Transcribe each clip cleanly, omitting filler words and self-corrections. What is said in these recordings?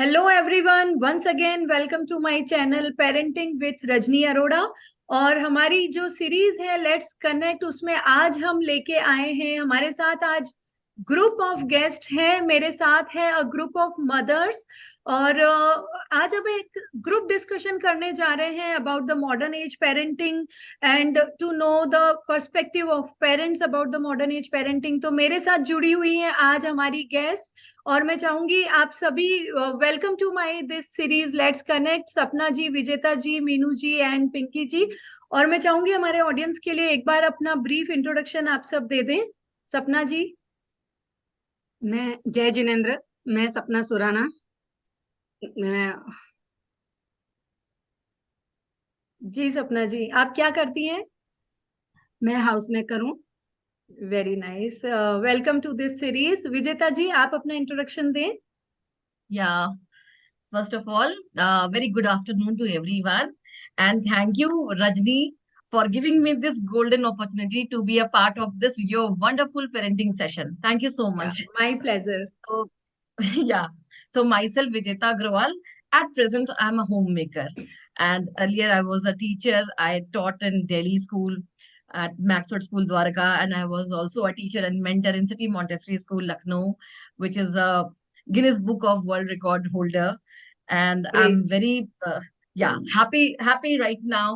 Hello everyone, once again welcome to my channel parenting with Rajni Arora. और हमारी जो series है लेट्स कनेक्ट, उसमें आज हम लेके आए हैं, हमारे साथ आज ग्रुप ऑफ गेस्ट हैं, मेरे साथ है अ ग्रुप ऑफ मदर्स। और आज अब एक ग्रुप डिस्कशन करने जा रहे हैं about the modern age parenting and to know the perspective of parents about the modern age parenting. तो मेरे साथ जुड़ी हुई हैं आज हमारी गेस्ट, और मैं चाहूंगी आप सभी welcome to my this series let's connect, Sapna ji, Vijeta ji, Meenu ji and Pinky ji. और मैं चाहूंगी हमारे ऑडियंस के लिए एक बार अपना ब्रीफ इंट्रोडक्शन आप सब दे दें। सपना जी। मैं जय जिनेन्द्र। मैं सपना सुराना। मैं जी सपना जी, आप क्या करती हैं? मैं हाउस मेकर हूँ। Very nice, welcome to this series. Vijeta ji, आप अपना इंट्रोडक्शन दें। Yeah, first of all, very good afternoon to everyone. And thank you, Rajni, for giving me this golden opportunity to be a part of this your wonderful parenting session. Thank you so much. My pleasure. So, yeah. So myself, Vijeta Agrawal. At present, I'm a homemaker. And earlier, I was a teacher. I taught in Delhi school at Maxwell School, Dwarka. And I was also a teacher and mentor in City Montessori School, Lucknow, which is a Guinness Book of World Record holder. And great. I'm very, happy right now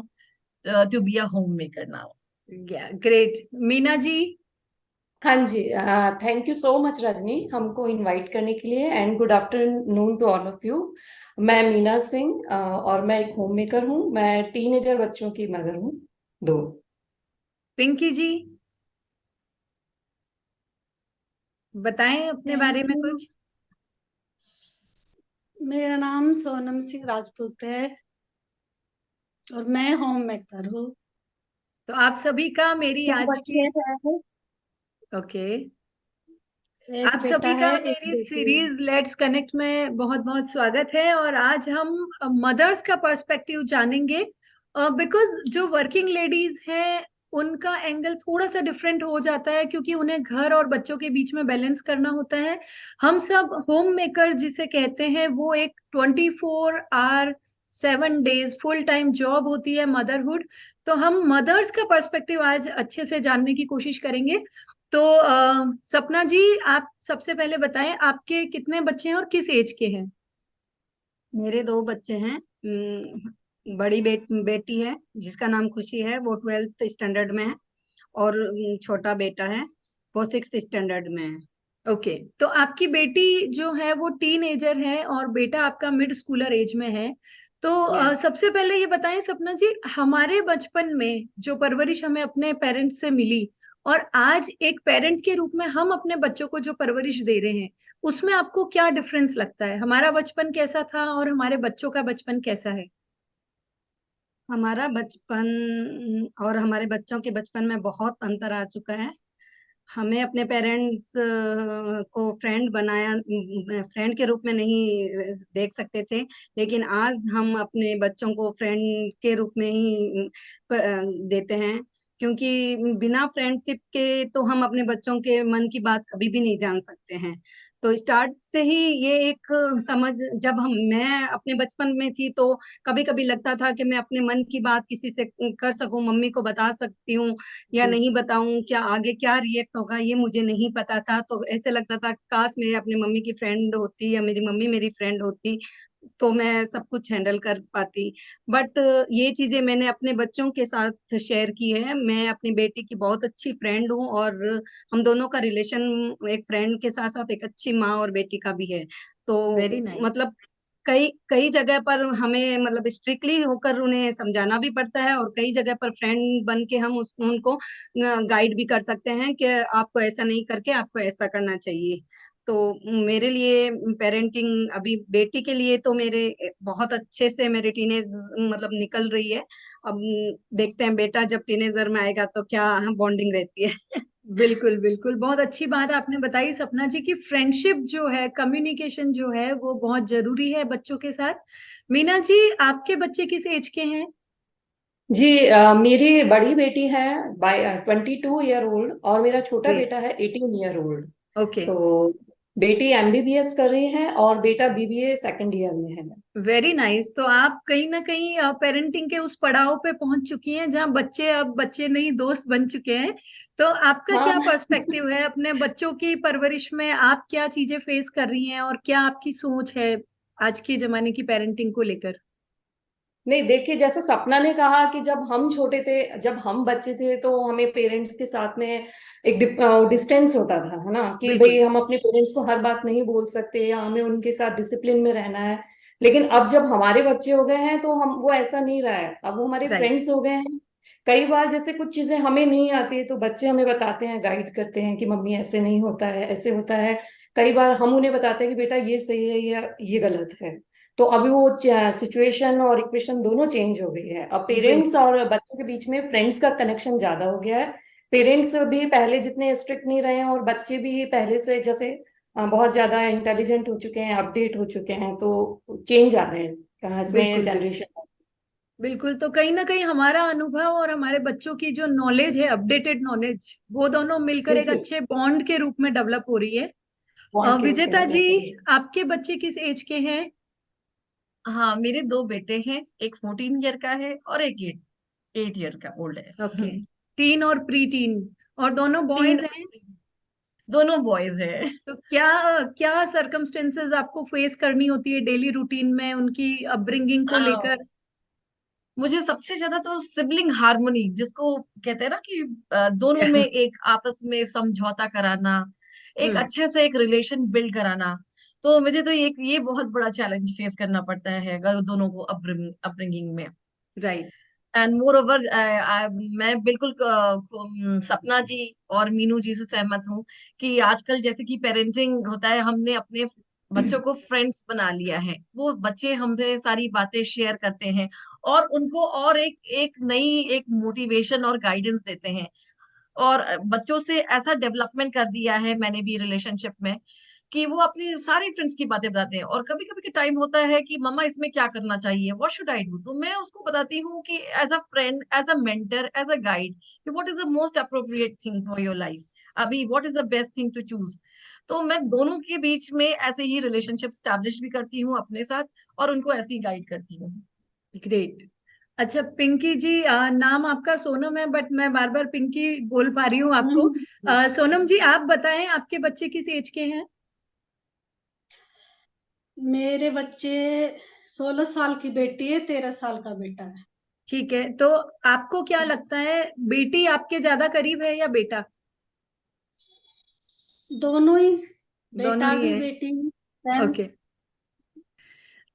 to be a homemaker now. Great. Meena ji. हाँ जी। Thank you so much Rajni, हमको invite करने के लिए, and good afternoon to all of you. मैं मीना सिंह, और मैं एक होम मेकर हूँ। मैं टीनेजर बच्चों की मदर हूँ, दो। पिंकी जी, बताएं अपने थैंक बारे में यू। कुछ। मेरा नाम सोनम सिंह राजपूत है और मैं होम मेकर हूँ। तो आप सभी का मेरी दो आज बच्चे की, हैं, ओके, एक आप बेटा सभी का है, एक मेरी बेटी है। सीरीज लेट्स कनेक्ट में बहुत बहुत स्वागत है। और आज हम मदर्स का पर्सपेक्टिव जानेंगे, बिकॉज जो वर्किंग लेडीज हैं उनका एंगल थोड़ा सा डिफरेंट हो जाता है, क्योंकि उन्हें घर और बच्चों के बीच में बैलेंस करना होता है। हम सब होम मेकर जिसे कहते हैं, वो एक 24 hour 7 days full time job होती है मदरहुड। तो हम मदर्स का पर्सपेक्टिव आज अच्छे से जानने की कोशिश करेंगे। तो सपना जी, आप सबसे पहले बताएं आपके कितने बच्चे हैं और किस एज के हैं? मेरे दो बच्चे हैं। बड़ी बेटी है जिसका नाम खुशी है, वो 12th स्टैंडर्ड में है। और छोटा बेटा है, वो 6th स्टैंडर्ड में है। ओके, तो आपकी बेटी जो है वो टीन एजर है और बेटा आपका मिड स्कूलर एज में है। तो यस। सबसे पहले ये बताएं सपना जी, हमारे बचपन में जो परवरिश हमें अपने पेरेंट्स से मिली और आज एक पेरेंट के रूप में हम अपने बच्चों को जो परवरिश दे रहे हैं, उसमें आपको क्या डिफरेंस लगता है? हमारा बचपन कैसा था और हमारे बच्चों का बचपन कैसा है? हमारा बचपन और हमारे बच्चों के बचपन में बहुत अंतर आ चुका है। हमें अपने पेरेंट्स को फ्रेंड बनाया, फ्रेंड के रूप में नहीं देख सकते थे, लेकिन आज हम अपने बच्चों को फ्रेंड के रूप में ही देते हैं। क्योंकि बिना फ्रेंडशिप के तो हम अपने बच्चों के मन की बात कभी भी नहीं जान सकते हैं। तो स्टार्ट से ही ये एक समझ, जब मैं अपने बचपन में थी तो कभी कभी लगता था कि मैं अपने मन की बात किसी से कर सकूं, मम्मी को बता सकती हूँ या जी। नहीं बताऊं, क्या आगे क्या रिएक्ट होगा ये मुझे नहीं पता था। तो ऐसे लगता था काश मेरी अपनी मम्मी की फ्रेंड होती या मेरी मम्मी मेरी फ्रेंड होती तो मैं सब कुछ हैंडल कर पाती। बट ये चीजें मैंने अपने बच्चों के साथ शेयर की है। मैं अपनी बेटी की बहुत अच्छी फ्रेंड हूँ और हम दोनों का रिलेशन एक फ्रेंड के साथ साथ एक अच्छी माँ और बेटी का भी है। तो वेरी नाइस। मतलब कई कई जगह पर हमें मतलब स्ट्रिक्टली होकर उन्हें समझाना भी पड़ता है और कई जगह पर फ्रेंड बन के हम उनको गाइड भी कर सकते हैं कि आपको ऐसा नहीं करके आपको ऐसा करना चाहिए। तो मेरे लिए पेरेंटिंग अभी बेटी के लिए तो मेरे बहुत अच्छे से मेरे टीनेज मतलब निकल रही है। अब देखते हैं बेटा जब टीनेजर में आएगा तो क्या बॉन्डिंग रहती है। बिल्कुल बिल्कुल, बहुत अच्छी बात आपने बताई सपना जी की फ्रेंडशिप जो है, कम्युनिकेशन जो है वो बहुत जरूरी है बच्चों के साथ। मीना जी, आपके बच्चे किस एज के हैं? जी, मेरी बड़ी बेटी है 22 ईयर ओल्ड, और मेरा छोटा ग्रेट। बेटा है 18 ईयर ओल्ड। ओके। तो बेटी एमबीबीएस कर रही है और बेटा बीबीए सेकंड ईयर में है। Very nice. तो आप कहीं ना कहीं पेरेंटिंग के उस पड़ाव पे पहुंच चुकी हैं जहां बच्चे अब बच्चे नहीं दोस्त बन चुके हैं। तो आपका हाँ। क्या पर्सपेक्टिव है अपने बच्चों की परवरिश में? आप क्या चीजें फेस कर रही हैं और क्या आपकी सोच है आज के जमाने की पेरेंटिंग को लेकर? नहीं, देखिए, जैसा सपना ने कहा कि जब हम छोटे थे, जब हम बच्चे थे, तो हमें पेरेंट्स के साथ में एक डिस्टेंस होता था, है ना, कि बिल्कुल। भाई हम अपने पेरेंट्स को हर बात नहीं बोल सकते या हमें उनके साथ डिसिप्लिन में रहना है। लेकिन अब जब हमारे बच्चे हो गए हैं तो हम, वो ऐसा नहीं रहा है, अब वो हमारे राइट। फ्रेंड्स हो गए हैं। कई बार जैसे कुछ चीजें हमें नहीं आती है तो बच्चे हमें बताते हैं, गाइड करते हैं कि मम्मी ऐसे नहीं होता है, ऐसे होता है। कई बार हम उन्हें बताते हैं कि बेटा ये सही है या ये गलत है। तो अभी वो सिचुएशन और इक्वेशन दोनों चेंज हो गई है, अब पेरेंट्स बिल्कुल। और बच्चों के बीच में फ्रेंड्स का कनेक्शन ज्यादा हो गया है। पेरेंट्स भी पहले जितने स्ट्रिक्ट नहीं रहे हैं और बच्चे भी पहले से जैसे बहुत ज्यादा इंटेलिजेंट हो चुके हैं, अपडेट हो चुके हैं, तो चेंज आ रहे हैं इसमें बिल्कुल। बिल्कुल। जनरेशन। बिल्कुल। तो कहीं ना कहीं हमारा अनुभव और हमारे बच्चों की जो नॉलेज है, अपडेटेड नॉलेज, वो दोनों मिलकर एक बिल्कुल। अच्छे बॉन्ड के रूप में डेवलप हो रही है। बॉन्ड के रूप में विजेता जी, डेवलप हो रही है। आपके बच्चे किस एज के हैं? हाँ, मेरे दो बेटे हैं, एक 14 ईयर का है और एक 8 ईयर का ओल्ड है। ओके। टीन और प्री टीन, और दोनों तीन, बॉयज हैं? दोनों बॉयज हैं। तो क्या क्या सरकमस्टेंसेस आपको फेस करनी होती है डेली रूटीन में उनकी अपब्रिंगिंग को आ, लेकर? मुझे सबसे ज्यादा तो सिबलिंग हार्मोनी जिसको कहते हैं ना कि दोनों में एक आपस में समझौता कराना, एक हम्म। अच्छे से एक रिलेशन बिल्ड कराना। तो मुझे तो ये बहुत बड़ा चैलेंज फेस करना पड़ता है अगर दोनों को अपब्रिंगिंग में। राइट। एंड मोर ओवर मैं बिल्कुल सपना जी और मीनू जी से सहमत हूँ कि आजकल जैसे कि पेरेंटिंग होता है, हमने अपने बच्चों को फ्रेंड्स बना लिया है, वो बच्चे हमसे सारी बातें शेयर करते हैं और उनको और एक एक नई एक मोटिवेशन और गाइडेंस देते हैं। और बच्चों से ऐसा डेवलपमेंट कर दिया है मैंने भी रिलेशनशिप में कि वो अपनी सारी फ्रेंड्स की बातें बताते हैं। और कभी कभी के टाइम होता है कि मम्मा इसमें क्या करना चाहिए, व्हाट शुड आई डू, तो मैं उसको बताती हूँ कि as a friend, as a mentor, as a guide, कि what is the most appropriate thing for your life, अभी what is the best thing to choose. तो मैं दोनों के बीच में ऐसे ही रिलेशनशिप स्टैब्लिश भी करती हूँ अपने साथ और उनको ऐसे ही गाइड करती हूँ। ग्रेट। अच्छा पिंकी जी, नाम आपका सोनम है बट मैं बार बार पिंकी बोल पा रही हूँ आपको। सोनम जी, आप बताएं आपके बच्चे किस एज के हैं? मेरे बच्चे 16 साल की बेटी है, 13 साल का बेटा है। ठीक है। तो आपको क्या लगता है, बेटी आपके ज्यादा करीब है या बेटा? दोनों ही, दोनों बेटा ही भी है। बेटी भी सेम। ओके।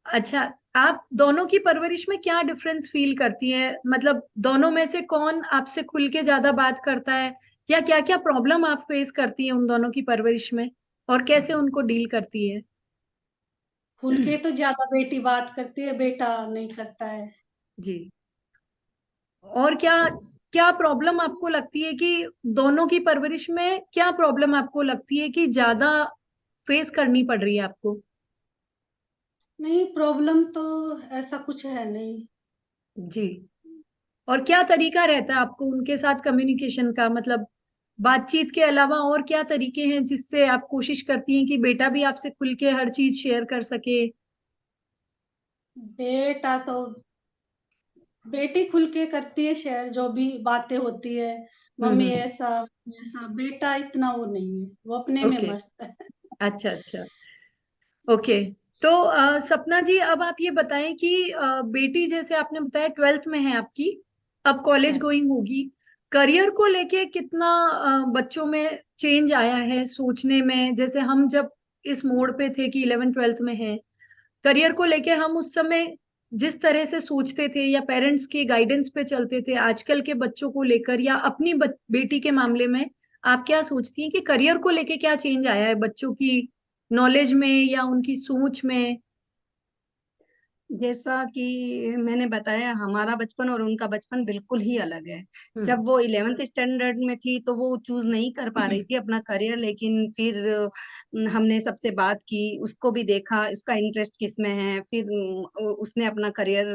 अच्छा, आप दोनों की परवरिश में क्या डिफरेंस फील करती है? मतलब दोनों में से कौन आपसे खुल के ज्यादा बात करता है, या क्या क्या प्रॉब्लम आप फेस करती है उन दोनों की परवरिश में, और कैसे उनको डील करती है? खुल के तो ज्यादा बेटी बात करती है, बेटा नहीं करता है। जी। और क्या क्या प्रॉब्लम आपको लगती है कि दोनों की परवरिश में क्या प्रॉब्लम आपको लगती है कि ज्यादा फेस करनी पड़ रही है आपको? नहीं, प्रॉब्लम तो ऐसा कुछ है नहीं। जी। और क्या तरीका रहता है आपको उनके साथ कम्युनिकेशन का? मतलब बातचीत के अलावा और क्या तरीके हैं जिससे आप कोशिश करती हैं कि बेटा भी आपसे खुल के हर चीज शेयर कर सके? बेटा तो, बेटी खुल के करती है शेयर, जो भी बातें होती है, मम्मी हम्म। ऐसा ऐसा। बेटा इतना वो नहीं है, वो अपने में ओके। मस्त है। अच्छा अच्छा। ओके। तो सपना जी, अब आप ये बताएं कि बेटी जैसे आपने बताया 12th में है आपकी, अब कॉलेज हाँ। गोइंग होगी, करियर को लेके कितना बच्चों में चेंज आया है सोचने में? जैसे हम जब इस मोड़ पे थे कि 11th 12th में है, करियर को लेके हम उस समय जिस तरह से सोचते थे या पेरेंट्स के गाइडेंस पे चलते थे, आजकल के बच्चों को लेकर या अपनी बेटी के मामले में आप क्या सोचती हैं कि करियर को लेके क्या चेंज आया है बच्चों की नॉलेज में या उनकी सोच में? जैसा कि मैंने बताया, हमारा बचपन और उनका बचपन बिल्कुल ही अलग है। जब वो 11th स्टैंडर्ड में थी तो वो चूज नहीं कर पा रही थी अपना करियर, लेकिन फिर हमने सबसे बात की, उसको भी देखा उसका इंटरेस्ट किस में है, फिर उसने अपना करियर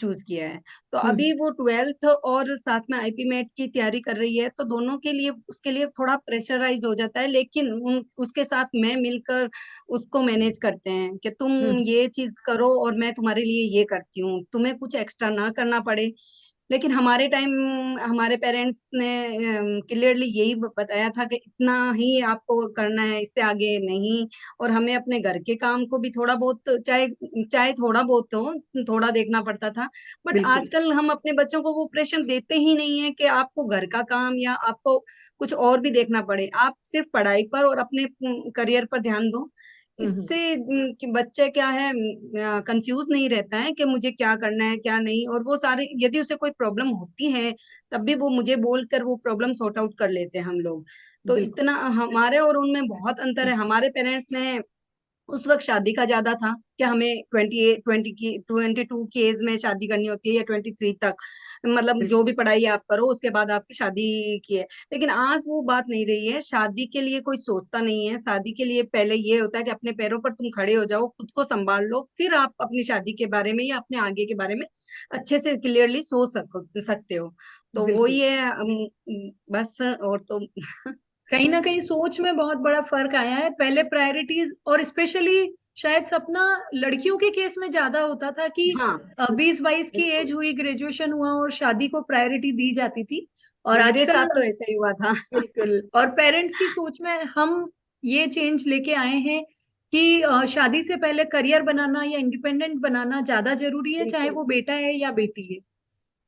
चूज किया है। तो अभी वो 12th और साथ में आईपी मेट की तैयारी कर रही है, तो दोनों के लिए उसके लिए थोड़ा प्रेशराइज हो जाता है, लेकिन उसके साथ मैं मिलकर उसको मैनेज करते हैं कि तुम ये चीज करो और मैं तुम्हारे लिए ये करती हूँ, तुम्हें कुछ एक्स्ट्रा ना करना पड़े। लेकिन हमारे टाइम हमारे पेरेंट्स ने क्लियरली यही बताया था कि इतना ही आपको करना है, इससे आगे नहीं। और हमें अपने घर के काम को भी थोड़ा बहुत, चाहे चाहे थोड़ा बहुत हो, थोड़ा देखना पड़ता था। बट बिल्कुल। आजकल हम अपने बच्चों को वो प्रेशर देते ही नहीं है कि आपको घर का काम या आपको कुछ और भी देखना पड़े। आप सिर्फ पढ़ाई पर और अपने करियर पर ध्यान दो। इससे कि बच्चे क्या है, कंफ्यूज नहीं रहता है कि मुझे क्या करना है क्या नहीं। और वो सारे, यदि उसे कोई प्रॉब्लम होती है तब भी वो मुझे बोलकर वो प्रॉब्लम सॉर्ट आउट कर लेते हैं हम लोग। तो बिल्कुल। इतना हमारे और उनमें बहुत अंतर है। हमारे पेरेंट्स ने उस वक्त शादी का ज्यादा था कि हमें 22 की एज में शादी करनी होती है या 23 तक, मतलब जो भी पढ़ाई आप करो उसके बाद आपकी शादी की है। लेकिन आज वो बात नहीं रही है, शादी के लिए कोई सोचता नहीं है। शादी के लिए पहले ये होता है कि अपने पैरों पर तुम खड़े हो जाओ, खुद को संभाल लो, फिर आप अपनी शादी के बारे में या अपने आगे के बारे में अच्छे से क्लियरली सोच सकते हो। तो वो बिल्कुल। ही है बस। और तो कहीं ना कहीं सोच में बहुत बड़ा फर्क आया है। पहले प्रायोरिटीज, और स्पेशली शायद सपना लड़कियों के केस में ज्यादा होता था कि हाँ 20-22 की बिल्कुल, एज हुई, ग्रेजुएशन हुआ और शादी को प्रायोरिटी दी जाती थी। और मेरे आजकल साथ तो ऐसा ही हुआ था। बिल्कुल, और पेरेंट्स की सोच में हम ये चेंज लेके आए हैं कि शादी से पहले करियर बनाना या इंडिपेंडेंट बनाना ज्यादा जरूरी है, चाहे बिल्कुल, वो बेटा है या बेटी है।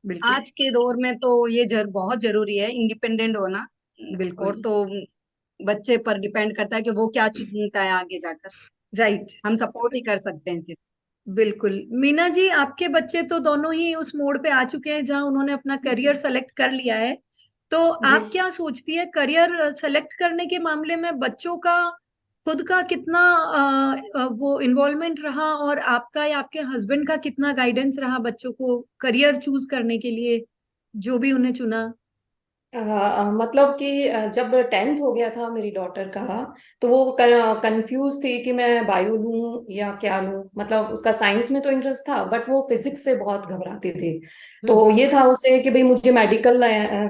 बिल्कुल। आज के दौर में तो ये बहुत जरूरी है इंडिपेंडेंट होना। और बिल्कुल। तो बच्चे पर डिपेंड करता है कि वो क्या चुनता है आगे जाकर। राइट। हम सपोर्ट ही कर सकते हैं सिर्फ। बिल्कुल। मीना जी, आपके बच्चे तो दोनों ही उस मोड़ पे आ चुके हैं जहां उन्होंने अपना करियर सेलेक्ट कर लिया है। तो जी, आप क्या सोचती है, करियर सेलेक्ट करने के मामले में बच्चों का खुद का कितना वो इन्वॉल्वमेंट रहा, और आपका या आपके हस्बैंड का कितना गाइडेंस रहा बच्चों को करियर चूज करने के लिए, जो भी उन्हें चुना? मतलब कि जब 10th हो गया था मेरी डॉटर का, तो वो कंफ्यूज थी कि मैं बायो लूं या क्या लूं। मतलब उसका साइंस में तो इंटरेस्ट था, बट वो फिजिक्स से बहुत घबराती थी। तो ये था उसे कि भाई मुझे मेडिकल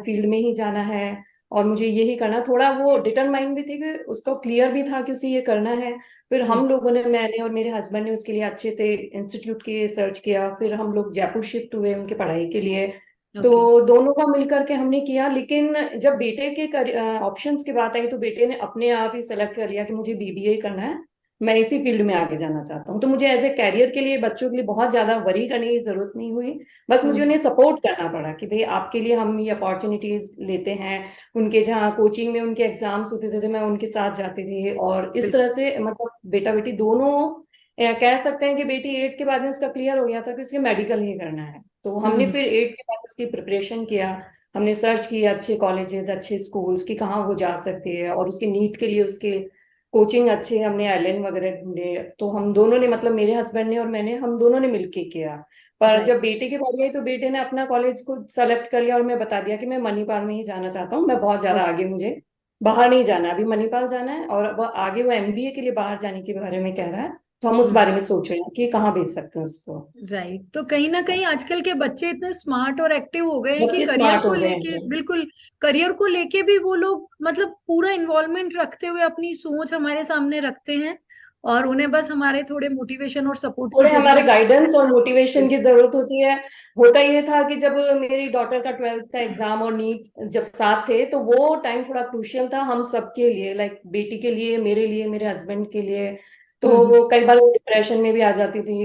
फील्ड में ही जाना है और मुझे यही करना। थोड़ा वो डिटरमाइन भी थी कि उसको क्लियर भी था कि उसे ये करना है। फिर हम लोगों ने, मैंने और मेरे हस्बैंड ने उसके लिए अच्छे से इंस्टीट्यूट की सर्च किया। फिर हम लोग जयपुर शिफ्ट हुए उनके पढ़ाई के लिए। तो ओके। दोनों का मिलकर के हमने किया। लेकिन जब बेटे के ऑप्शंस की बात आई तो बेटे ने अपने आप ही सेलेक्ट कर लिया कि मुझे बीबीए करना है, मैं इसी फील्ड में आगे जाना चाहता हूँ। तो मुझे एज ए कैरियर के लिए बच्चों के लिए बहुत ज्यादा वरी करने की जरूरत नहीं हुई। बस मुझे उन्हें सपोर्ट करना पड़ा कि भाई आपके लिए हम ये अपॉर्चुनिटीज लेते हैं। उनके जहाँ कोचिंग में उनके एग्जाम्स होते थे तो मैं उनके साथ जाती थी। और इस तरह से मतलब बेटा बेटी दोनों कह सकते हैं कि बेटी 8 के बाद में उसका क्लियर हो गया था कि उसे मेडिकल ही करना है। तो हमने फिर 8 के बाद उसकी प्रिपरेशन किया। हमने सर्च किया अच्छे कॉलेजेस अच्छे स्कूल्स की कहाँ वो जा सकती है, और उसके नीट के लिए उसके कोचिंग अच्छे हमने आइलैंड वगैरह ढूंढे। तो हम दोनों ने, मतलब मेरे हस्बैंड ने और मैंने, हम दोनों ने मिलके किया। पर राइट। जब बेटे की बारी आई तो बेटे ने अपना कॉलेज को सेलेक्ट कर लिया और मैं बता दिया कि मैं मणिपाल में ही जाना चाहता हूँ। मैं बहुत ज्यादा आगे, मुझे बाहर नहीं जाना, अभी मणिपाल जाना है। और वो आगे वो एमबीए के लिए बाहर जाने के बारे में कह रहा है। तो हम उस बारे में सोच रहे हैं कि कहाँ भेज सकते हैं उसको। राइट। तो कहीं ना कहीं आजकल के बच्चे इतने स्मार्ट और एक्टिव हो गए हैं कि बच्चे करियर स्मार्ट को हो गए लेके, हैं। बिल्कुल, करियर को लेके भी वो लोग मतलब पूरा इन्वॉल्वमेंट रखते हुए अपनी सोच हमारे सामने रखते हैं, और उन्हें बस हमारे थोड़े मोटिवेशन और सपोर्ट की थोड़े हमारे जरूरत गाइडेंस और मोटिवेशन की है। जरूरत होती है। होता ये था कि जब मेरी डॉटर का 12th का एग्जाम और नीट जब साथ थे तो वो टाइम थोड़ा क्रूशियल था हम सबके लिए, लाइक बेटी के लिए, मेरे लिए, मेरे हस्बैंड के लिए। तो हम्म। वो कई बार वो डिप्रेशन में भी आ जाती थी,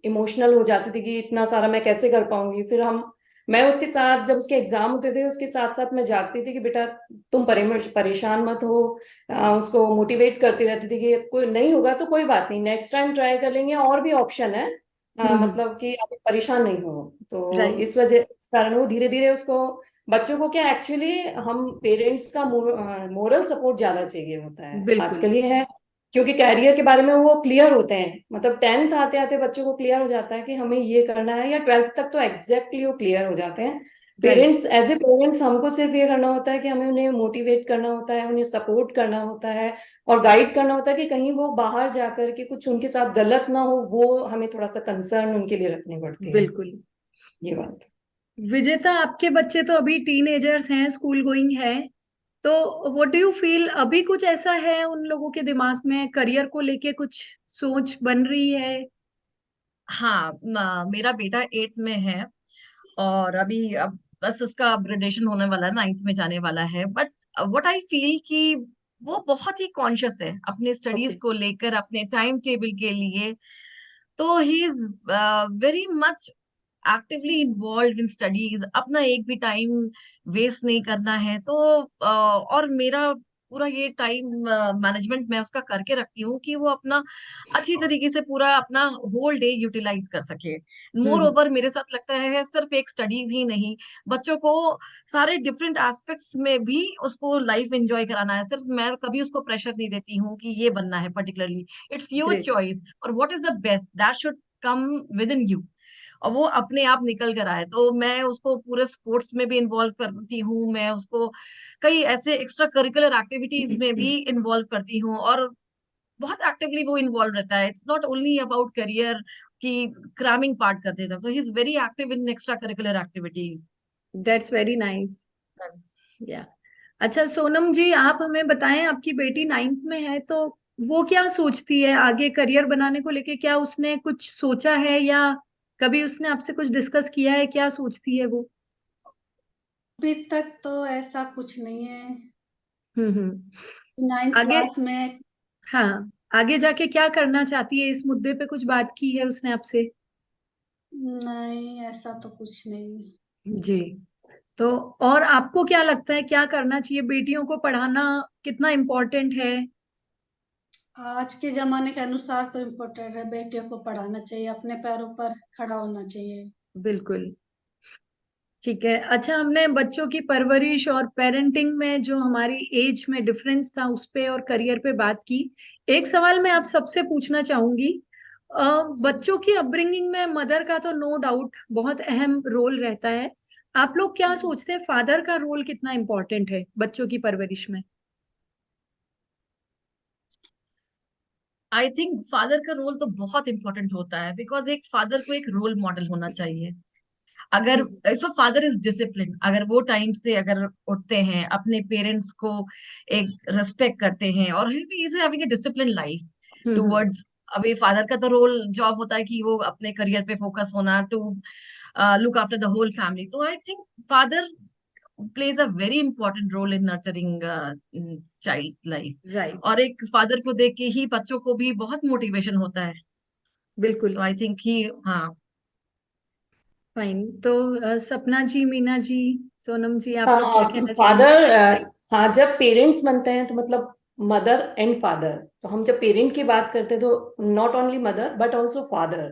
इमोशनल हो जाती थी कि इतना सारा मैं कैसे कर पाऊंगी। फिर हम, मैं उसके साथ जब उसके एग्जाम होते थे उसके साथ साथ मैं जागती थी कि बेटा तुम परेशान मत हो। उसको मोटिवेट करती रहती थी कि कोई नहीं होगा तो कोई बात नहीं, नेक्स्ट टाइम ट्राई कर लेंगे, और भी ऑप्शन है। हम्म। मतलब कि आप परेशान नहीं हो। तो राइट। इस कारण वो धीरे धीरे उसको, बच्चों को क्या एक्चुअली हम पेरेंट्स का मोरल सपोर्ट ज्यादा चाहिए होता है बिल्कुल। आजकल ये है। क्योंकि कैरियर के बारे में वो क्लियर होते हैं, मतलब 10th आते आते बच्चों को क्लियर हो जाता है कि हमें ये करना है, या 12th तक तो एग्जैक्टली वो क्लियर हो जाते हैं। Right parents, as a parents हमको सिर्फ ये करना होता है कि हमें उन्हें मोटिवेट करना होता है, उन्हें सपोर्ट करना होता है और गाइड करना होता है कि कहीं वो बाहर जाकर के कुछ उनके साथ गलत ना हो, वो हमें थोड़ा सा कंसर्न उनके लिए रखने पड़ते हैं। बिल्कुल। ये बात। विजेता, आपके बच्चे तो अभी टीनेजर्स हैं, स्कूल गोइंग है, तो व्हाट डू यू फील, अभी कुछ ऐसा है उन लोगों के दिमाग में करियर को लेके कुछ सोच बन रही है? हाँ, मेरा बेटा 8th में है, और अभी अब बस उसका ग्रेजुएशन होने वाला है, 9th में जाने वाला है। बट व्हाट आई फील कि वो बहुत ही कॉन्शियस है अपने स्टडीज ओके। को लेकर, अपने टाइम टेबल के लिए। तो he is very much actively involve in studies, अपना एक भी टाइम वेस्ट नहीं करना है। तो और मेरा पूरा ये टाइम मैनेजमेंट मैं उसका करके रखती हूँ कि वो अपना अच्छी तरीके से पूरा अपना होल डे यूटिलाइज कर सके। मोर हम्म। ओवर मेरे साथ लगता है सिर्फ एक स्टडीज ही नहीं, बच्चों को सारे डिफरेंट एस्पेक्ट्स में भी उसको लाइफ एंजॉय कराना है। सिर्फ मैं कभी उसको प्रेशर नहीं देती हूँ कि ये बनना है particularly, it's your great. Choice, और what is the best that should come within you, और वो अपने आप निकल कर आए। तो मैं उसको पूरे स्पोर्ट्स में भी इन्वॉल्व करती हूँ, मैं उसको कई ऐसे एक्स्ट्रा करिकुलर एक्टिविटीज में भी इन्वॉल्व करती हूँ, और बहुत एक्टिवली वो इन्वॉल्व रहता है। It's not only about career की क्रैमिंग पार्ट करते थे, तो he is very active in extra curricular activities. That's very nice. या अच्छा सोनम जी, आप हमें बताएं, आपकी बेटी 9th में है, तो वो क्या सोचती है आगे करियर बनाने को लेके? क्या उसने कुछ सोचा है, या कभी उसने आपसे कुछ डिस्कस किया है? क्या सोचती है वो? अभी तक तो ऐसा कुछ नहीं है। हम्म। 9th आगे, क्लास में। हाँ, आगे जाके क्या करना चाहती है, इस मुद्दे पे कुछ बात की है उसने आपसे? नहीं, ऐसा तो कुछ नहीं। जी। तो और आपको क्या लगता है क्या करना चाहिए? बेटियों को पढ़ाना कितना इम्पोर्टेंट है? आज के जमाने के अनुसार तो इम्पोर्टेंट है, बेटियों को पढ़ाना चाहिए, अपने पैरों पर खड़ा होना चाहिए। बिल्कुल। ठीक है। अच्छा, हमने बच्चों की परवरिश और पेरेंटिंग में जो हमारी एज में डिफरेंस था उस पे और करियर पे बात की। एक सवाल मैं आप सबसे पूछना चाहूंगी। बच्चों की अपब्रिंगिंग में मदर का तो नो डाउट बहुत अहम रोल रहता है। आप लोग क्या सोचते हैं, फादर का रोल कितना इम्पोर्टेंट है बच्चों की परवरिश में? आई थिंक फादर का रोल तो बहुत इंपॉर्टेंट होता है, बिकॉज एक फादर को एक रोल मॉडल होना चाहिए। अगर hmm. If a father is discipline, अगर वो टाइम से अगर उठते हैं, अपने पेरेंट्स को एक रिस्पेक्ट करते हैं, और he is having a discipline life hmm. Towards. अभी फादर का तो रोल जॉब होता है कि वो अपने करियर पे फोकस होना, to look after the whole family. तो I think father plays a very important role in nurturing child's life। Right. और एक फादर को देख के ही बच्चों को भी बहुत मोटिवेशन होता है। बिल्कुल। तो आई थिंक ही, हाँ। फाइन। तो सपना जी, मीना जी, सोनम जी, आप लोग क्या हाँ, कहना चाहेंगे? फादर, हाँ, जब पेरेंट्स बनते हैं तो मतलब मदर एंड फादर, तो हम जब पेरेंट की बात करते हैं तो not only mother but also father.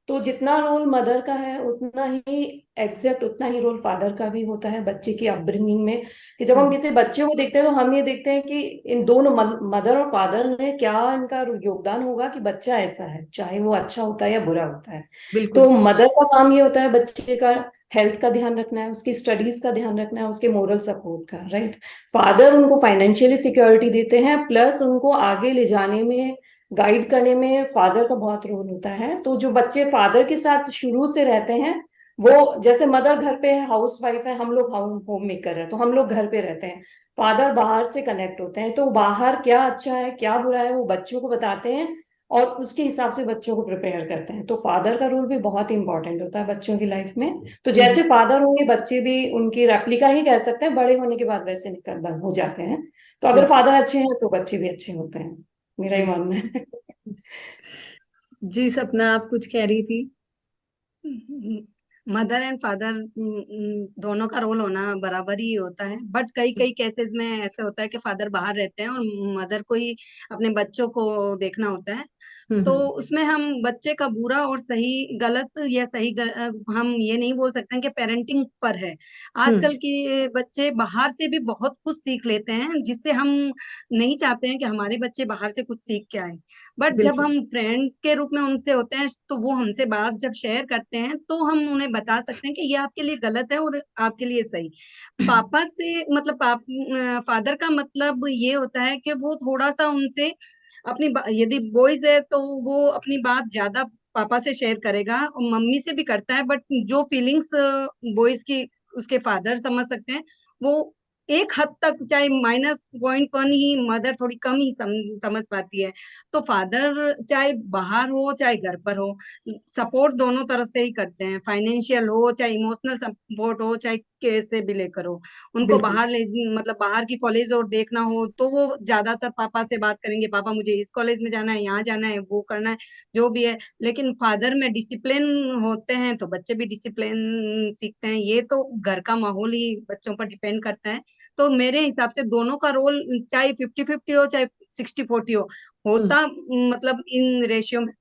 तो जितना रोल मदर का है उतना ही एग्जैक्ट उतना ही रोल फादर का भी होता है बच्चे की अपब्रिंगिंग में। कि जब हम हम्म। किसी बच्चे को देखते हैं तो हम ये देखते हैं कि इन दोनों मदर और फादर ने क्या इनका योगदान होगा कि बच्चा ऐसा है, चाहे वो अच्छा होता है या बुरा होता है। तो बिल्कुल। मदर का काम ये होता है बच्चे का हेल्थ का ध्यान रखना है, उसकी स्टडीज का ध्यान रखना है, उसके मोरल सपोर्ट का, राइट। फादर उनको फाइनेंशियली सिक्योरिटी देते हैं, प्लस उनको आगे ले जाने में, गाइड करने में फादर का बहुत रोल होता है। तो जो बच्चे फादर के साथ शुरू से रहते हैं, वो जैसे मदर घर पे है, हाउस वाइफ है, हम लोग होम मेकर है, तो हम लोग घर पे रहते हैं। फादर बाहर से कनेक्ट होते हैं, तो बाहर क्या अच्छा है क्या बुरा है वो बच्चों को बताते हैं और उसके हिसाब से बच्चों को प्रिपेयर करते हैं। तो फादर का रोल भी बहुत इंपॉर्टेंट होता है बच्चों की लाइफ में। तो जैसे फादर होंगे बच्चे भी उनकी रेप्लिका ही कह सकते हैं, बड़े होने के बाद वैसे निकल हो जाते हैं। तो अगर बिल्कुल। फादर अच्छे हैं तो बच्चे भी अच्छे होते हैं, मेरा ही बिल्कुल। मानना है। जी सपना, आप कुछ कह रही थी? मदर एंड फादर दोनों का रोल होना बराबर ही होता है, बट कई कई केसेस में ऐसे होता है कि फादर बाहर रहते हैं और मदर को ही अपने बच्चों को देखना होता है। तो उसमें हम बच्चे का बुरा और सही गलत या हम ये नहीं बोल सकते हैं कि पेरेंटिंग पर है। आजकल के बच्चे बाहर से भी बहुत कुछ सीख लेते हैं, जिससे हम नहीं चाहते हैं कि हमारे बच्चे बाहर से कुछ सीख के आए। बट जब बिल्कुल हम फ्रेंड के रूप में उनसे होते हैं, तो वो हमसे बात जब शेयर करते हैं, तो हम उन्हें बता सकते हैं कि ये आपके लिए गलत है और आपके लिए सही। पापा से मतलब फादर का मतलब ये होता है कि वो थोड़ा सा उनसे यदि बॉयज है तो वो अपनी बात ज्यादा पापा से शेयर करेगा, और मम्मी से भी करता है, बट जो फीलिंग्स बॉयज की उसके फादर समझ सकते हैं, वो एक हद तक, चाहे -0.1 ही मदर थोड़ी कम ही समझ पाती है। तो फादर चाहे बाहर हो चाहे घर पर हो, सपोर्ट दोनों तरफ से ही करते हैं, फाइनेंशियल हो चाहे इमोशनल सपोर्ट हो चाहे कैसे भी लेकर हो। उनको बिल्कुल मतलब बाहर की कॉलेज और देखना हो तो वो ज्यादातर पापा से बात करेंगे, पापा मुझे इस कॉलेज में जाना है, यहाँ जाना है, वो करना है, जो भी है। लेकिन फादर में डिसिप्लिन होते हैं तो बच्चे भी डिसिप्लिन सीखते हैं। ये तो घर का माहौल ही बच्चों पर डिपेंड करता है। तो मेरे हिसाब से दोनों का रोल, चाहे 50-50 हो चाहे 60-40 हो, होता मतलब इन रेशियो में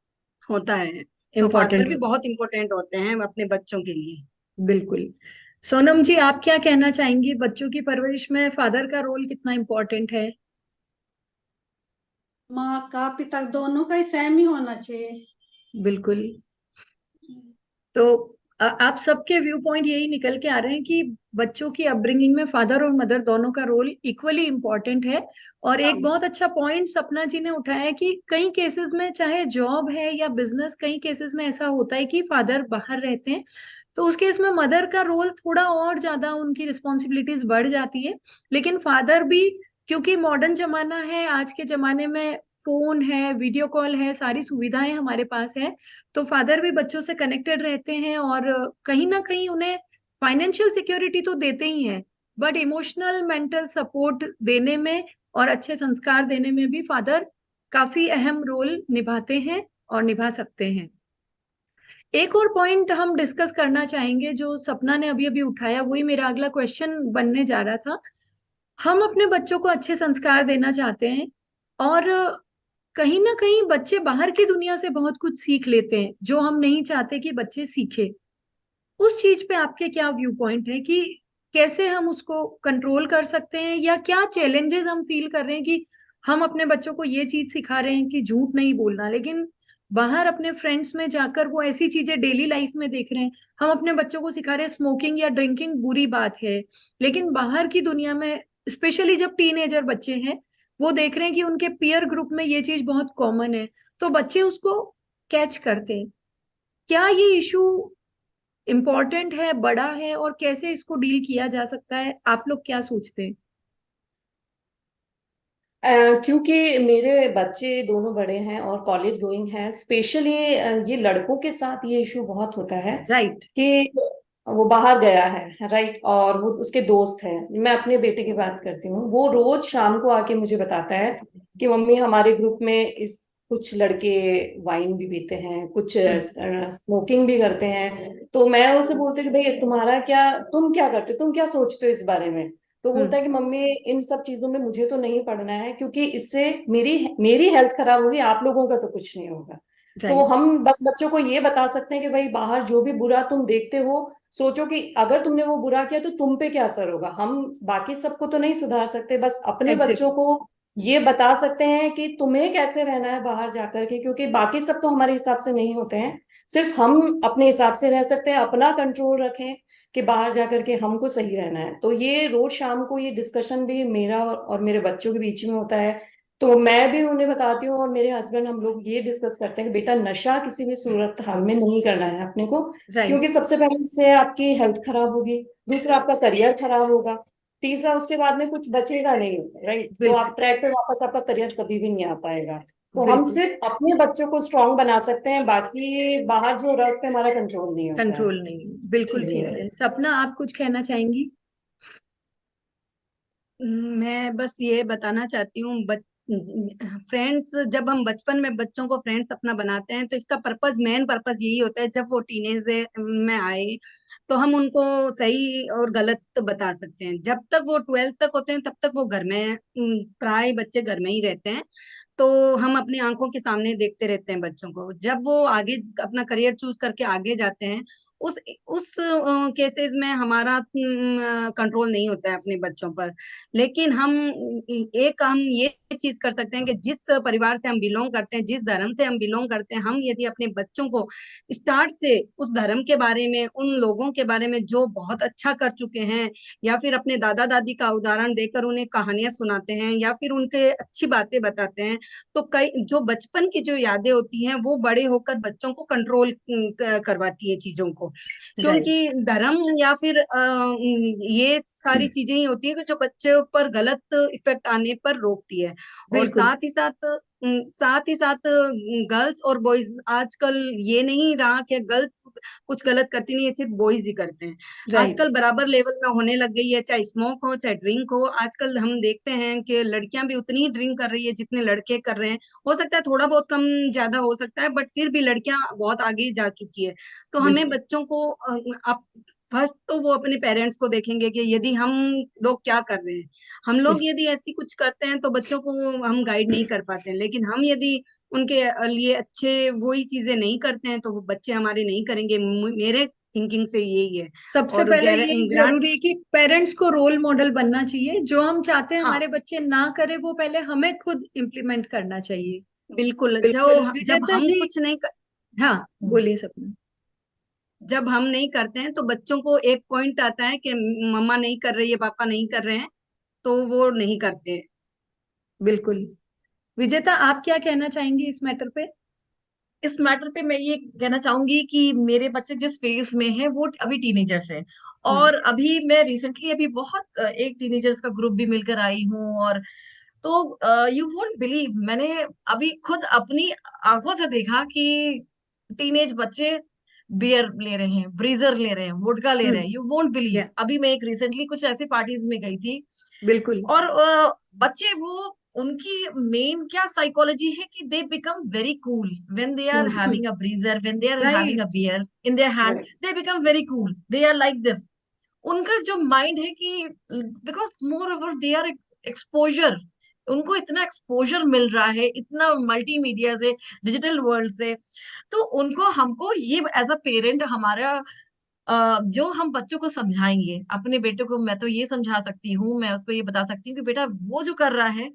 होता है। तो फादर इम्पोर्टेंट भी बहुत इंपॉर्टेंट होते हैं अपने बच्चों के लिए। बिल्कुल। सोनम जी, आप क्या कहना चाहेंगी, बच्चों की परवरिश में फादर का रोल कितना इम्पोर्टेंट है? माँ का पिता दोनों का ही सेम ही होना चाहिए। बिल्कुल। तो आप सबके व्यू पॉइंट यही निकल के आ रहे हैं कि बच्चों की अपब्रिंगिंग में फादर और मदर दोनों का रोल इक्वली इम्पोर्टेंट है। और हाँ। एक बहुत अच्छा पॉइंट सपना जी ने उठाया है कि कई केसेस में, चाहे जॉब है या बिजनेस, कई केसेस में ऐसा होता है कि फादर बाहर रहते हैं, तो उस केस में मदर का रोल थोड़ा और ज्यादा, उनकी रिस्पॉन्सिबिलिटीज बढ़ जाती है। लेकिन फादर भी, क्योंकि मॉडर्न जमाना है, आज के जमाने में फोन है, वीडियो कॉल है, सारी सुविधाएं हमारे पास है, तो फादर भी बच्चों से कनेक्टेड रहते हैं और कहीं ना कहीं उन्हें फाइनेंशियल सिक्योरिटी तो देते ही हैं, बट इमोशनल मेंटल सपोर्ट देने में और अच्छे संस्कार देने में भी फादर काफी अहम रोल निभाते हैं और निभा सकते हैं। एक और पॉइंट हम डिस्कस करना चाहेंगे जो सपना ने अभी अभी उठाया, वही मेरा अगला क्वेश्चन बनने जा रहा था। हम अपने बच्चों को अच्छे संस्कार देना चाहते हैं, और कहीं ना कहीं बच्चे बाहर की दुनिया से बहुत कुछ सीख लेते हैं जो हम नहीं चाहते कि बच्चे सीखे। उस चीज पे आपके क्या व्यू पॉइंट है कि कैसे हम उसको कंट्रोल कर सकते हैं, या क्या चैलेंजेस हम फील कर रहे हैं कि हम अपने बच्चों को ये चीज सिखा रहे हैं कि झूठ नहीं बोलना, लेकिन बाहर अपने फ्रेंड्स में जाकर वो ऐसी चीजें डेली लाइफ में देख रहे हैं। हम अपने बच्चों को सिखा रहे हैं स्मोकिंग या ड्रिंकिंग बुरी बात है, लेकिन बाहर की दुनिया में, स्पेशली जब टीनेजर बच्चे हैं, वो देख रहे हैं कि उनके पीयर ग्रुप में ये चीज बहुत कॉमन है, तो बच्चे उसको कैच करते हैं। क्या ये इशू इम्पोर्टेंट है, बड़ा है, और कैसे इसको डील किया जा सकता है? आप लोग क्या सोचते हैं? क्योंकि मेरे बच्चे दोनों बड़े हैं और कॉलेज गोइंग हैं, स्पेशली ये लड़कों के साथ ये इशू बहुत होता है राइट। कि वो बाहर गया है, राइट, और वो उसके दोस्त हैं। मैं अपने बेटे की बात करती हूँ, वो रोज शाम को आके मुझे बताता है कि मम्मी हमारे ग्रुप में इस कुछ लड़के वाइन भी पीते हैं, कुछ स्मोकिंग भी करते हैं। तो मैं उसे बोलती हूँ कि भाई तुम्हारा क्या, तुम क्या करते हो, तुम क्या सोचते हो इस बारे में? तो बोलता है कि मम्मी इन सब चीजों में मुझे तो नहीं पढ़ना है, क्योंकि इससे मेरी मेरी हेल्थ खराब होगी, आप लोगों का तो कुछ नहीं होगा। तो राइट। हम बस बच्चों को ये बता सकते हैं कि भाई बाहर जो भी बुरा तुम देखते हो, सोचो कि अगर तुमने वो बुरा किया तो तुम पे क्या असर होगा। हम बाकी सबको तो नहीं सुधार सकते, बस अपने बच्चों एग्जैक्टली। को ये बता सकते हैं कि तुम्हें कैसे रहना है बाहर जाकर के, क्योंकि बाकी सब तो हमारे हिसाब से नहीं होते हैं। सिर्फ हम अपने हिसाब से रह सकते हैं, अपना कंट्रोल रखें कि बाहर जाकर के हमको सही रहना है। तो ये रोज शाम को ये डिस्कशन भी मेरा और मेरे बच्चों के बीच में होता है। तो मैं भी उन्हें बताती हूँ और मेरे हस्बैंड, हम लोग ये डिस्कस करते हैं कि बेटा नशा किसी भी सूरत हाल में नहीं करना है अपने को, क्योंकि राइट। सबसे पहले इससे आपकी हेल्थ खराब होगी, दूसरा आपका करियर खराब होगा, तीसरा उसके बाद में कुछ बचेगा नहीं, राइट। तो बिल्कुल। आप ट्रैक पे वापस, आपका करियर कभी भी नहीं आ पाएगा। तो हम बिल्कुल सिर्फ अपने बच्चों को स्ट्रांग बना सकते हैं, बाकी बाहर जो रफ पे हमारा कंट्रोल नहीं होता है। कंट्रोल नहीं। बिल्कुल ठीक ये है। सपना, आप कुछ कहना चाहेंगी? मैं बस ये बताना चाहती हूँ, फ्रेंड्स, जब हम बचपन में बच्चों को फ्रेंड्स अपना बनाते हैं, तो इसका मेन पर्पस यही होता है, जब वो टीनेज में आए तो हम उनको सही और गलत बता सकते हैं। जब तक वो 12th तक होते हैं तब तक वो घर में, प्राय बच्चे घर में ही रहते हैं। तो हम अपनी आंखों के सामने देखते रहते हैं बच्चों को। जब वो आगे अपना करियर चूज करके आगे जाते हैं, उस केसेस में हमारा कंट्रोल नहीं होता है अपने बच्चों पर। लेकिन हम ये चीज कर सकते हैं कि जिस परिवार से हम बिलोंग करते हैं, जिस धर्म से हम बिलोंग करते हैं, हम यदि अपने बच्चों को स्टार्ट से उस धर्म के बारे में, उन लोगों के बारे में जो बहुत अच्छा कर चुके हैं, या फिर अपने दादा दादी का उदाहरण देकर उन्हें कहानियां सुनाते हैं, या फिर उनके अच्छी बातें बताते हैं, तो कई जो बचपन की जो यादें होती हैं वो बड़े होकर बच्चों को कंट्रोल करवाती है चीजों को। राइट। क्योंकि धर्म या फिर ये सारी चीजें ही होती है कि जो बच्चे पर गलत इफेक्ट आने पर रोकती है। और बिल्कुल। साथ ही साथ गर्ल्स और बॉयज, आजकल ये नहीं रहा कि गर्ल्स कुछ गलत करती नहीं है, सिर्फ बॉयज ही करते हैं। राइट। आजकल बराबर लेवल में होने लग गई है, चाहे स्मोक हो चाहे ड्रिंक हो। आजकल हम देखते हैं कि लड़कियां भी उतनी ही ड्रिंक कर रही है जितने लड़के कर रहे हैं। हो सकता है थोड़ा बहुत कम ज्यादा हो सकता है, बट फिर भी लड़कियां बहुत आगे जा चुकी है। तो हमें बिल्कुल। बच्चों को अब फर्स्ट तो वो अपने पेरेंट्स को देखेंगे कि यदि हम लोग क्या कर रहे हैं। हम लोग बिल्कुल। यदि ऐसी कुछ करते हैं तो बच्चों को हम गाइड नहीं कर पाते हैं, लेकिन हम यदि उनके लिए अच्छे वही चीजें नहीं करते हैं तो वो बच्चे हमारे नहीं करेंगे। मेरे थिंकिंग से यही है। सबसे और पहले ये ग्रांड जरूरी है कि पेरेंट्स को रोल मॉडल बनना चाहिए। जो हम चाहते हैं हाँ, हमारे बच्चे ना करे, वो पहले हमें खुद इम्प्लीमेंट करना चाहिए। बिल्कुल। बिल्कुल जब विजेता हम जी। कुछ नहीं कर, हाँ, हम्म, बोलिए सपना। जब हम नहीं करते हैं तो बच्चों को एक पॉइंट आता है कि मम्मा नहीं कर रही है, पापा नहीं कर रहे हैं, तो वो नहीं करते। बिल्कुल। विजेता, आप क्या कहना चाहेंगी इस मैटर पे? इस मैटर पे मैं ये कहना चाहूंगी कि मेरे बच्चे जिस फेज में है वो अभी टीनेजर्स है। हम्म। और अभी मैं रिसेंटली अभी बहुत एक टीनेजर्स का ग्रुप भी मिलकर आई हूँ। और तो यू वोंट बिलीव, मैंने अभी खुद अपनी आंखों से देखा कि टीनेज बच्चे बियर ले रहे हैं, ब्रीजर ले रहे हैं, वोडका ले रहे हैं। यू वोंट बिलीव, या अभी मैं एक रिसेंटली कुछ ऐसी पार्टीज में गई थी। बिल्कुल। और बच्चे वो, उनकी मेन क्या साइकोलॉजी है कि they become very cool when they are cool. Having a breezer, when they are having a right. Beer in their hand, right. They become very cool, they are like this. उनका जो mind है कि because moreover they are exposure, उनको इतना exposure मिल रहा है, इतना multimedia से, डिजिटल वर्ल्ड से। तो उनको, हमको ये एज अ पेरेंट हमारा जो हम बच्चों को समझाएंगे, अपने बेटे को मैं तो ये समझा सकती हूँ, मैं उसको ये बता सकती हूँ कि बेटा वो जो कर रहा है,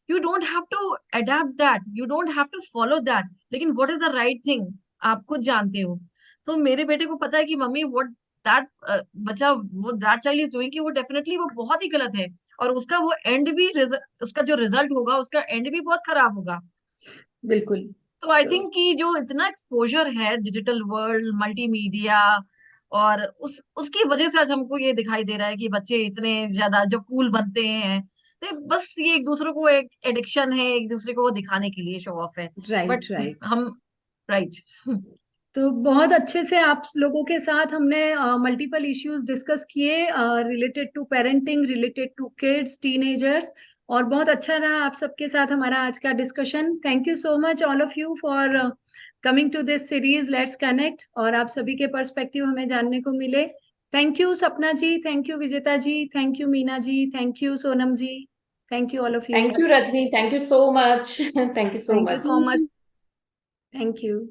you don't have to adept that, you don't have to follow that, लेकिन what is the right thing आप खुद जानते हो। तो मेरे बेटे को पता है कि मम्मी व्हाट दैट बच्चा, वो दैट चाइल्ड इज डूइंग, कि वो डेफिनेटली वो बहुत ही गलत है। और उसका वो एंड भी उसका जो रिजल्ट होगा, उसका एंड भी बहुत खराब होगा। बिल्कुल। तो आई तो थिंक कि जो इतना एक्सपोजर है डिजिटल वर्ल्ड, मल्टीमीडिया, और उसकी वजह से आज हमको ये दिखाई दे रहा है कि बच्चे इतने ज्यादा जो कूल बनते हैं, तो बस ये एक दूसरे को एक एडिक्शन है, एक दूसरे को वो दिखाने के लिए शो ऑफ है। But right. Right. Hmm, right. तो बहुत अच्छे से आप लोगों के साथ हमने मल्टीपल इश्यूज डिस्कस किए, related to parenting, related to kids, teenagers. और बहुत अच्छा रहा आप सबके साथ हमारा आज का discussion. Thank you so much all of you for coming to this series let's connect. और आप सभी के पर्सपेक्टिव हमें जानने को मिले। थैंक यू सपना जी, thank you Vijeta ji, thank you Meena ji, thank you Sonam ji, thank you all of you. Thank you Rajni, thank you so much. Thank you so thank you much. So much. Thank you.